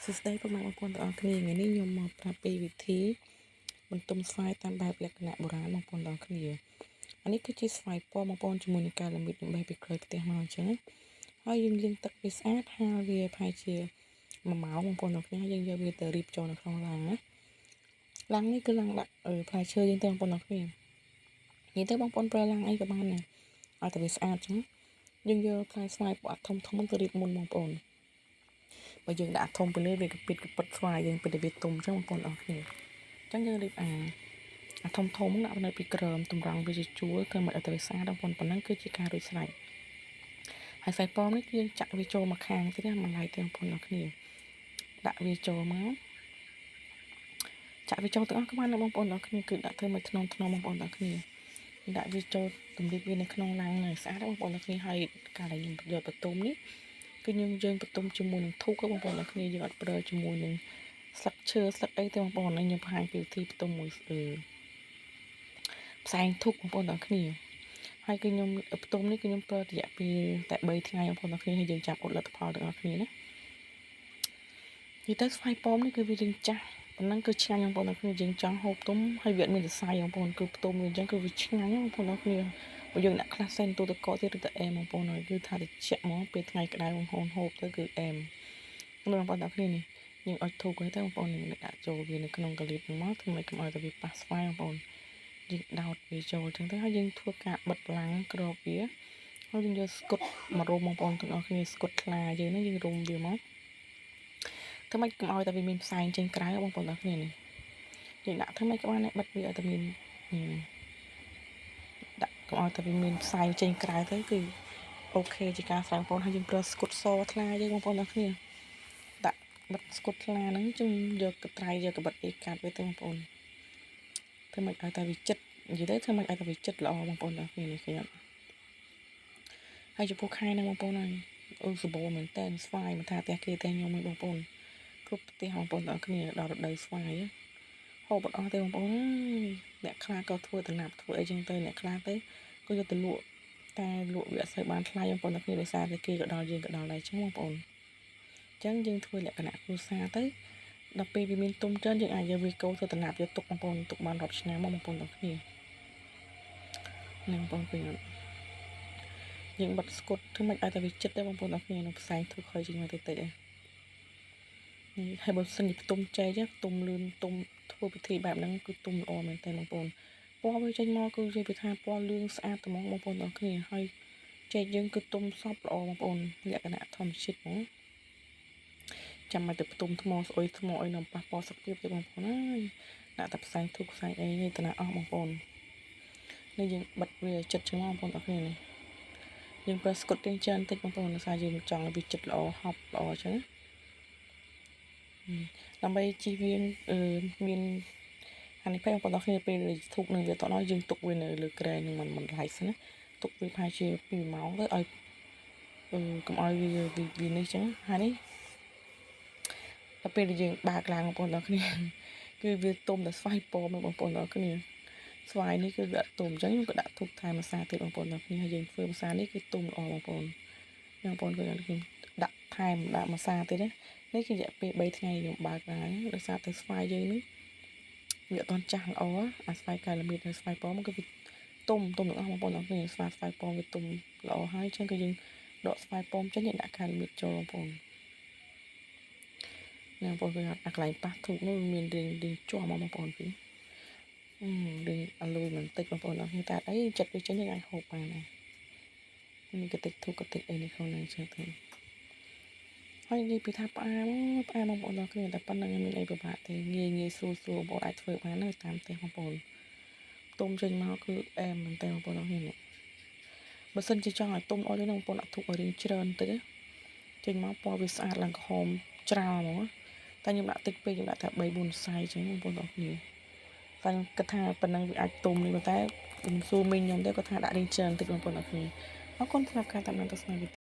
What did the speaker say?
សួស្តីពុកម៉ែបងប្អូនទាំងអស់គ្នាថ្ងៃនេះខ្ញុំមកប្រាប់ពីវិធីបន្ទុំស្វាយតាមបែបលក្ខណៈបុរាណបងប្អូនទាំងអស់គ្នាអានេះគឺជាស្វាយពណ៌បងប្អូនជាមួយនឹងកាឡាមីតបេះពីក្រោយផ្ទះមកអញ្ចឹងហើយយើងលាងទឹកវាស្អាតហាលវាប្រហែលជា1ម៉ោងបងប្អូនទាំងអស់គ្នាយើងយកវាទៅរៀបចូលនៅក្នុងឡាំងណាឡាំងនេះគឺឡាំងដាក់ផ្លែឈើយើងទៅបងប្អូនទាំងអស់គ្នានិយាយទៅបងប្អូនប្រើឡាំងអីក៏បានដែរឲ្យតែវាស្អាតអញ្ចឹងយើងយកផ្លែស្វាយពណ៌ធំធំទៅរៀបមុនបងប្អូនបើយើងដាក់ធំទៅលើវាក៏ពិតស្វាយយើងពិតតែវាទុំអញ្ចឹងបងប្អូនអរគ្នាអញ្ចឹងយើងរៀបអាធំដាក់នៅពីក្រោមតម្រង់វាជាជួរធ្វើមកឲ្យទៅស្អាតបងប្អូនប៉ុណ្ណឹងគឺជាការរួចស្រេចហើយស្វាយពណ៌នេះយើងចាក់វាចូលមកខាងទៀតណាមួយឡែកទេបងប្អូនអរគ្នាដាក់វាចូលមកចាក់វាចូលទាំងអស់ក៏បានដែរបងប្អូនអរគ្នាគឺដាក់ធ្វើមកថ្នមបងប្អូនអរគ្នាដាក់វាចូលតម្រៀបវានៅក្នុងឡាំងនៅស្អាតបងប្អូនអរគ្នាហើយកាលដែលខ្ញុំយកបន្ទុំនេះគឺយើងបន្ទុំជាមួយនឹងធូបបងប្អូនអរគ្នាយើងអត់ប្រើជាមួយនឹងស្លឹកឈើស្លឹកអីទេបងប្អូនខ្ញុំបង្ហាញពីវិធីបន្ទុំមួយផ្សែងធូបបងប្អូនអរគ្នាហើយគឺខ្ញុំបន្ទុំនេះគឺខ្ញុំប្រើរយៈពេលតែ3ថ្ងៃបងប្អូនអរគ្នាហើយយើងចាប់អត់លទ្ធផលទាំងអស់គ្នាណានិយាយទៅស្វាយពណ៌នេះគឺវារៀងចាស់ប៉ុណ្ណឹងគឺឆ្ងាញ់បងប្អូនអរគ្នាយើងចង់ហូបទុំហើយវាអត់មានសរសៃបងប្អូនគឺផ្ទុំវាអញ្ចឹងគឺវាឆ្ងាញ់បងប្អូនអរគ្នាបើយើងដាក់ខ្លះសែនទូទឹកកកទៀតឬទៅអែមបងប្អូនហើយគឺថាតិចហ្មងពេលថ្ងៃក្តៅបងប្អូនហូបទៅគឺអែមបងប្អូនអរគ្នានេះយើងអុជធូបទៅបងប្អូនយើងដាក់ចូលវានៅក្នុងកាលីបហ្នឹងមកធ្វើឲ្យកុំឲ្យតែវាប៉ះស្វាយបងប្អូនយើងដោតវាចូលអញ្ចឹងទៅហើយយើងធ្វើការបិទឡាំងក្របវាហើយយើងយកស្កុតមករុំបងប្អូនទាំងអស់គ្នាស្កុតខ្លាយើងហ្នឹងយើងរុំវាមកធ្វើម៉េចកុំឲ្យតែវាមានផ្សែងចេញក្រៅបងប្អូនទាំងអស់គ្នានេះយើងដាក់ធ្វើម៉េចក៏បានដែរបិទវាឲ្យតែមានដាក់កុំឲ្យតែវាមានផ្សែងចេញក្រៅទៅគឺអូខេជាការស្រែបងប្អូនហើយយើងប្រើស្កុតសថ្លាយើងបងប្អូនទាំងអស់គ្នាដាក់បិទស្កុតថ្លាហ្នឹងជុំយកកត្រៃយកកបិតអីកាត់វាទៅបងប្អូនធ្វើម៉េចឲ្យតែវាចិត្តនិយាយទៅធ្វើម៉េចឲ្យតែវាចិត្តល្អបងប្អូនទាំងអស់គ្នានេះឃើញអត់ហើយចំពោះខែហ្នឹងបងប្អូនហើយសម្បូរមែនតើស្វាយមិនថាផ្ទះគេផ្ទះខ្ញុំហ្នឹងបងប្អូនគ្រប់ផ្ទះបងប្អូនទាំងអស់គ្នាដល់រដូវស្វាយហូបអត់អស់ទេបងប្អូនអើយអ្នកខ្លះក៏ធ្វើតំណាប់ធ្វើអីចឹងទៅអ្នកខ្លះទៅក៏យកទៅលក់តែលក់វាអត់សូវបានថ្លៃបងប្អូនទាំងគ្នាដោយសារតែគេក៏ដល់យើងក៏ដល់ដែរចឹងបងប្អូនអញ្ចឹងយើងធ្វើលក្ខណៈគ្រួសារទៅដល់ពេលវាមានទុំច្រើនយើងអាចយកវាកោធ្វើតំណាប់យកទុកបងប្អូនទុកបានរាប់ឆ្នាំមកបងប្អូនទាំងគ្នានឹងបងប្អូនយើងបិទស្កុតធ្វើម៉េចឲ្យតែវាចិត្តដែរបងប្អូនទាំងគ្នានឹងផ្សែងធ្វើខុយជាងមកតិចនេះហើយបើសិនជាផ្ទុំចែកផ្ទុំលឿនផ្ទុំធ្វើពិធីបែបហ្នឹងគឺទុំល្អមែនតើបងប្អូនពណ៌វាចេញមកគឺនិយាយពីថាពណ៌លឿងស្អាតត្មងបងប្អូនទាំងគ្នាហើយចែកយើងគឺទុំសពល្អបងប្អូនលក្ខណៈធម្មជាតិហ្មងចាំមកទៅផ្ទុំថ្មស្អុយថ្មអីនំប៉ះពណ៌សឹកទៀតទេបងប្អូនអើយដាក់តែផ្សែងធូបផ្សែងអីនេះតាណាអស់បងប្អូននេះយើងបិទវាចិត្តចឹងបងប្អូនទាំងគ្នានេះយើងប្រើស្កុតរៀងច្រើនបន្តិចបងប្អូនដោយសារយើងចង់ឲ្យវាចិត្តល្អហប់ល្អអញ្ចឹងដើម្បីជៀសវាងមានហានិភ័យបងប្អូនទាំងគ្នាពេលធូបនឹងវាតដល់យើងទុកវានៅលើក្រែនឹងមិនឡែកសិនណាទុកវាប្រហែលជា2ម៉ោងទៅឲ្យកុំឲ្យវានេះចឹងហើយនេះដល់ពេលយើងបើកឡើងបងប្អូនទាំងគ្នាគឺវាទុំតែស្វាយពណ៌មកបងប្អូនទាំងគ្នាស្វាយនេះគឺវាអត់ទុំអញ្ចឹងខ្ញុំក៏ដាក់ធូបថែមម្សៅទៀតបងប្អូនទាំងគ្នាហើយយើងធ្វើម្សៅនេះគឺទុំល្អបងប្អូនបងប្អូនគឺខ្ញុំដាក់ថែមដាក់ម្សៅទៀតណានេះគឺរយៈពេល3ថ្ងៃខ្ញុំបើកឡើងដោយសារតែស្វាយយើងនេះវាអត់ទាន់ចាស់ល្អអាស្វាយកាឡាមីតហើយស្វាយពណ៌មកគឺវាទុំទាំងអស់បងប្អូនទាំងគ្នាស្វាយពណ៌វាទុំល្អហើយអញ្ចឹងគឺយើងដកស្វាយពណ៌ចេញដាក់កាឡាមីតចូលបងប្អូនបងប្អូនគឺអាកន្លែងប៉ះធូបនោះមានរៀងជាប់មកបងប្អូនពីរៀងអលួយបន្តិចបងប្អូនអរគ្នាតែអីចិត្តវាចេញយើងអាចហូបបានដែរមានកតិចធូបកតិចអីនេះក្នុងហ្នឹងចឹងទៅហើយនិយាយពីថាផ្អែមបងប្អូនទាំងគ្នាតែប៉ុណ្្នឹងមានអីពិបាកទេងាយស្រួលបងប្អូនអាចធ្វើបាននៅតាមផ្ទះបងប្អូនទុំចេញមកគឺអែមមែនតើបងប្អូនទាំងគ្នានេះបើសិនជាចង់ឲ្យទុំអស់ទេបងប្អូនដាក់ធូបឲ្យរៀងច្រើនតិចចេញមកពណ៌វាស្អាតឡើងក្រហមច្រាលហ្មងតែខ្ញុំដាក់តិចពេកខ្ញុំដាក់តែ3 4សៃចឹងបងប្អូនទាំងគ្នាតែគិតថាប៉ុណ្ណឹងវាអាចទុំនេះប៉ុន្តែខ្ញុំសួរមីងខ្ញុំទៅគាត់ថាដាក់រៀងច្រើនតិចបងប្អូនទាំងគ្នាអរគុណសម្រាប់ការតាមដានទស្សនា